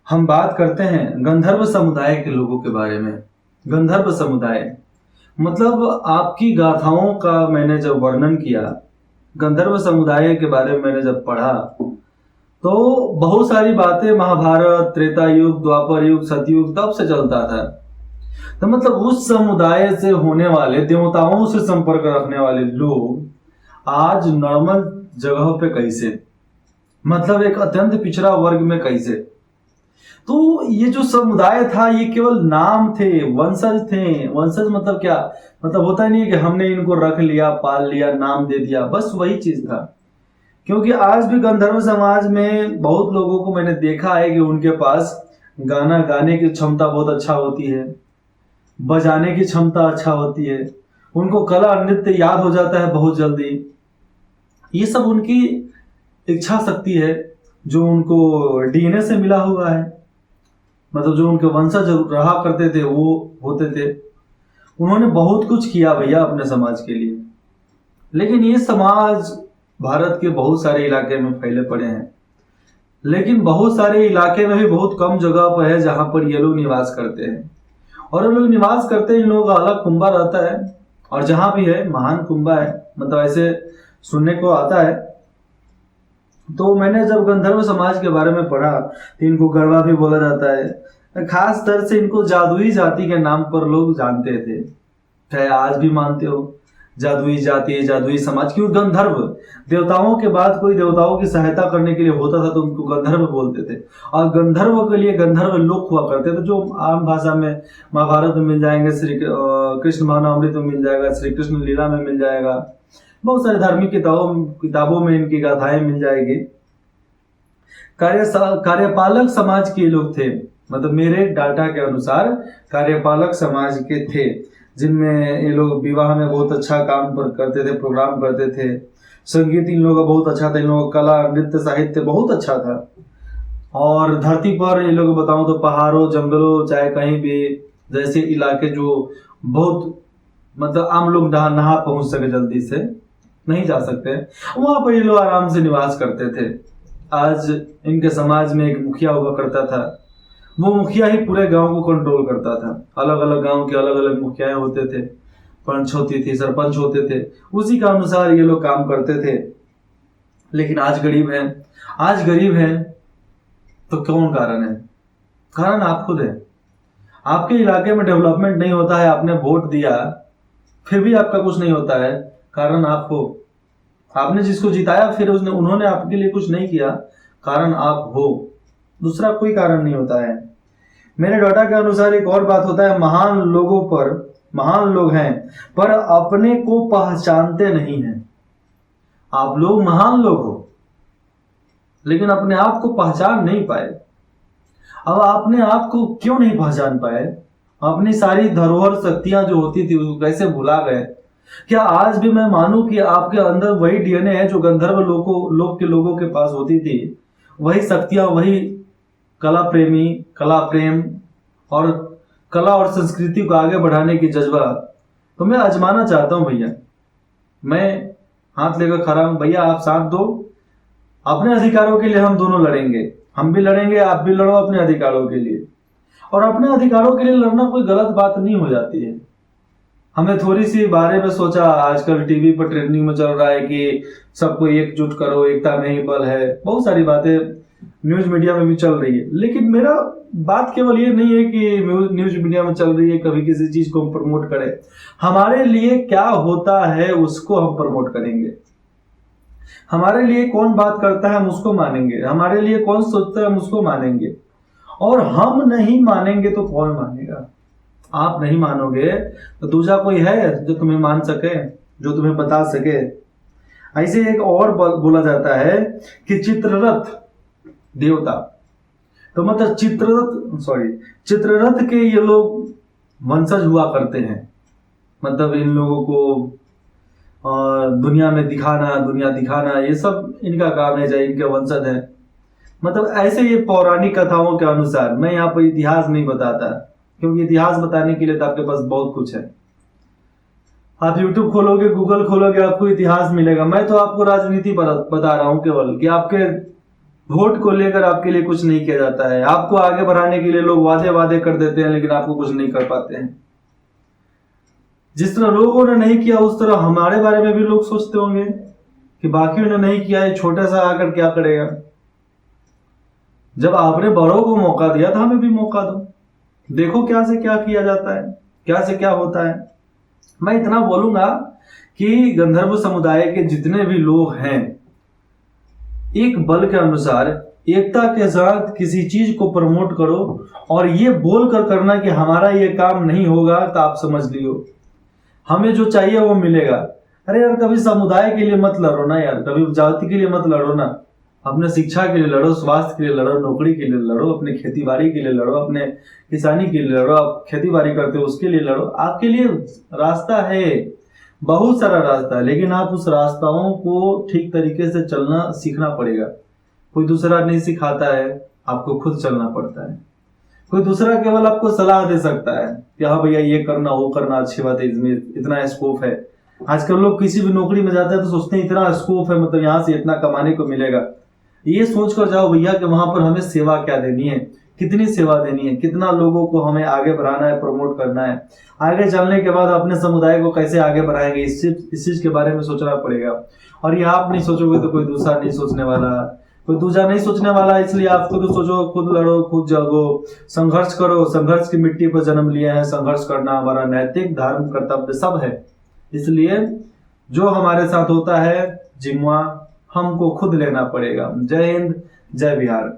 हम बात करते हैं गंधर्व समुदाय के लोगों के बारे में। गंधर्व समुदाय मतलब आपकी गाथाओं का मैंने जब वर्णन किया, गंधर्व समुदाय के बारे में मैंने जब पढ़ा, तो बहुत सारी बातें महाभारत, त्रेता युग, द्वापर युग, सतयुग तब से चलता था। तो मतलब उस समुदाय से होने वाले, देवताओं से संपर्क रखने वाले लोग आज नॉर्मल जगहों पे कैसे, मतलब एक अत्यंत पिछड़ा वर्ग में कैसे। तो ये जो समुदाय था ये केवल नाम थे, वंशज थे। वंशज मतलब क्या, मतलब होता नहीं है कि हमने इनको रख लिया, पाल लिया, नाम दे दिया, बस वही चीज था। क्योंकि आज भी गंधर्व समाज में बहुत लोगों को मैंने देखा है कि उनके पास गाना गाने की क्षमता बहुत अच्छा होती है, बजाने की क्षमता अच्छा होती है, उनको कला नृत्य याद हो जाता है बहुत जल्दी। ये सब उनकी इच्छा शक्ति है जो उनको डीएनए से मिला हुआ है, मतलब जो उनके वंशज रहा करते थे वो होते थे। उन्होंने बहुत कुछ किया भैया अपने समाज के लिए। लेकिन ये समाज भारत के बहुत सारे इलाके में फैले पड़े हैं, लेकिन बहुत सारे इलाके में भी बहुत कम जगह पर है जहां पर ये लोग निवास करते हैं। और ये लोग निवास करते हैं, इन लोगों का अलग कुंबा रहता है, और जहां भी है महान कुंबा है, मतलब ऐसे सुनने को आता है। तो मैंने जब गंधर्व समाज के बारे में पढ़ा तो इनको गढ़वा भी बोला जाता है। खास तरह से इनको जादुई जाति के नाम पर लोग जानते थे, चाहे आज भी मानते हो जादुई जाति, जादुई समाज। क्यों गंधर्व, देवताओं के बाद कोई देवताओं की सहायता करने के लिए होता था तो उनको गंधर्व बोलते थे। और गंधर्व के लिए गंधर्व लोक हुआ करते थे, जो आम भाषा में महाभारत में मिल जाएंगे, श्री कृष्ण भावनामृत में मिल जाएगा, श्री कृष्ण लीला में मिल जाएगा, बहुत सारे धार्मिक किताबों में इनकी गाथाएं मिल जाएगी। कार्यपालक समाज के लोग थे, मतलब मेरे डाटा के अनुसार कार्यपालक समाज के थे, जिनमें ये लोग विवाह में बहुत अच्छा काम पर करते थे, प्रोग्राम करते थे। संगीत इन लोगों का बहुत अच्छा था, इन लोगों का कला नृत्य साहित्य बहुत अच्छा था। और धरती पर ये लोग बताऊं तो पहाड़ों जंगलों चाहे कहीं भी, जैसे इलाके जो बहुत मतलब आम लोग नहा पहुंच सके जल्दी से नहीं जा सकते, वहां पर ये लोग आराम से निवास करते थे। आज इनके समाज में एक मुखिया हुआ करता था, वो मुखिया ही पूरे गांव को कंट्रोल करता था। अलग अलग गांव के अलग अलग मुखिया होते थे, पंच होती थी, सरपंच होते थे, उसी का अनुसार ये लोग काम करते थे। लेकिन आज गरीब हैं, आज गरीब हैं तो कौन कारण है? कारण आप खुद है। आपके इलाके में डेवलपमेंट नहीं होता है, आपने वोट दिया फिर भी आपका कुछ नहीं होता है, कारण आप हो। आपने जिसको जिताया फिर उन्होंने आपके लिए कुछ नहीं किया, कारण आप हो, दूसरा कोई कारण नहीं होता है। मेरे डाटा के अनुसार एक और बात होता है, महान लोगों पर, महान लोग हैं पर अपने को पहचानते नहीं हैं। आप लोग महान लोग हो लेकिन अपने आप को पहचान नहीं पाए। अब अपने आप को क्यों नहीं पहचान पाए? अपनी सारी धरोहर शक्तियां जो होती थी उसको कैसे भुला गए? क्या आज भी मैं मानूं कि आपके अंदर वही डीएनए है जो गंधर्व लोग के लोगों के पास होती थी, वही शक्तियां, वही कला प्रेमी, कला प्रेम और कला और संस्कृति को आगे बढ़ाने की जज्बा? तो मैं आजमाना चाहता हूं भैया, मैं हाथ लेकर खड़ा हूं भैया, आप साथ दो। अपने अधिकारों के लिए हम दोनों लड़ेंगे, हम भी लड़ेंगे, आप भी लड़ो अपने अधिकारों के लिए। और अपने अधिकारों के लिए लड़ना कोई गलत बात नहीं हो जाती है। हमने थोड़ी सी बारे में सोचा, आजकल टीवी पर ट्रेंडिंग में चल रहा है कि सबको एकजुट करो, एकता में ही बल है, बहुत सारी बातें न्यूज मीडिया में भी चल रही है। लेकिन मेरा बात केवल ये नहीं है कि न्यूज मीडिया में चल रही है कभी किसी चीज को हम प्रमोट करें। हमारे लिए क्या होता है उसको हम प्रमोट करेंगे। हमारे लिए कौन बात करता है हम उसको मानेंगे, हमारे लिए कौन सोचता है हम उसको मानेंगे। और हम नहीं मानेंगे तो कौन मानेगा? आप नहीं मानोगे तो दूसरा कोई है जो तुम्हें मान सके, जो तुम्हें बता सके। ऐसे एक और बोला जाता है कि चित्ररथ देवता, तो मतलब चित्ररथ के ये लोग वंशज हुआ करते हैं। मतलब इन लोगों को दुनिया में दिखाना, दुनिया दिखाना, ये सब इनका काम है, चाहे इनके वंशज हैं। मतलब ऐसे ये पौराणिक कथाओं के अनुसार, मैं यहाँ पर इतिहास नहीं बताता क्योंकि इतिहास बताने के लिए तो आपके पास बहुत कुछ है। आप YouTube खोलोगे, गूगल खोलोगे, आपको इतिहास मिलेगा। मैं तो आपको राजनीति बता रहा हूँ केवल, कि आपके वोट को लेकर आपके लिए कुछ नहीं किया जाता है। आपको आगे बढ़ाने के लिए लोग वादे वादे कर देते हैं, लेकिन आपको कुछ नहीं कर पाते हैं। जिस तरह लोगों ने नहीं किया उस तरह हमारे बारे में भी लोग सोचते होंगे कि बाकियों ने नहीं किया, ये छोटा सा आकर क्या करेगा। जब आपने बड़ों को मौका दिया था, हमें भी मौका दो, देखो क्या से क्या किया जाता है, क्या से क्या होता है। मैं इतना बोलूंगा कि गंधर्व समुदाय के जितने भी लोग हैं, एक बल के अनुसार एकता के साथ किसी चीज को प्रमोट करो, और ये बोल कर करना कि हमारा ये काम नहीं होगा, तो आप समझ लियो हमें जो चाहिए वो मिलेगा। अरे यार, कभी समुदाय के लिए मत लड़ो ना यार, कभी जाति के लिए मत लड़ो ना। अपने शिक्षा के लिए लड़ो, स्वास्थ्य के लिए लड़ो, नौकरी के लिए लड़ो, अपने खेती बाड़ी के लिए लड़ो, अपने किसानी के लिए लड़ो। आप खेती बाड़ी करते हो उसके लिए लड़ो। आपके लिए रास्ता है, बहुत सारा रास्ता है, लेकिन आप उस रास्ताओं को ठीक तरीके से चलना सीखना पड़ेगा। कोई दूसरा नहीं सिखाता है, आपको खुद चलना पड़ता है। कोई दूसरा केवल आपको सलाह दे सकता है कि हाँ भैया ये करना वो करना, अच्छी बात है, इसमें इतना स्कोप है। आजकल लोग किसी भी नौकरी में जाते हैं तो सोचते हैं इतना स्कोप है, मतलब यहाँ से इतना कमाने को मिलेगा। ये सोच कर जाओ भैया कि वहां पर हमें सेवा क्या देनी है, कितनी सेवा देनी है, कितना लोगों को हमें आगे बढ़ाना है, प्रमोट करना है। आगे चलने के बाद अपने समुदाय को कैसे आगे बढ़ाएंगे, इस चीज के बारे में सोचना पड़ेगा। और ये आप नहीं सोचोगे तो कोई दूसरा नहीं सोचने वाला, कोई दूसरा नहीं सोचने वाला। इसलिए आप खुद सोचो, खुद लड़ो, खुद जागो, संघर्ष करो। संघर्ष की मिट्टी पर जन्म लिया है, संघर्ष करना हमारा नैतिक धर्म कर्तव्य सब है। इसलिए जो हमारे साथ होता है जिम्मा हमको खुद लेना पड़ेगा। जय हिंद, जय बिहार।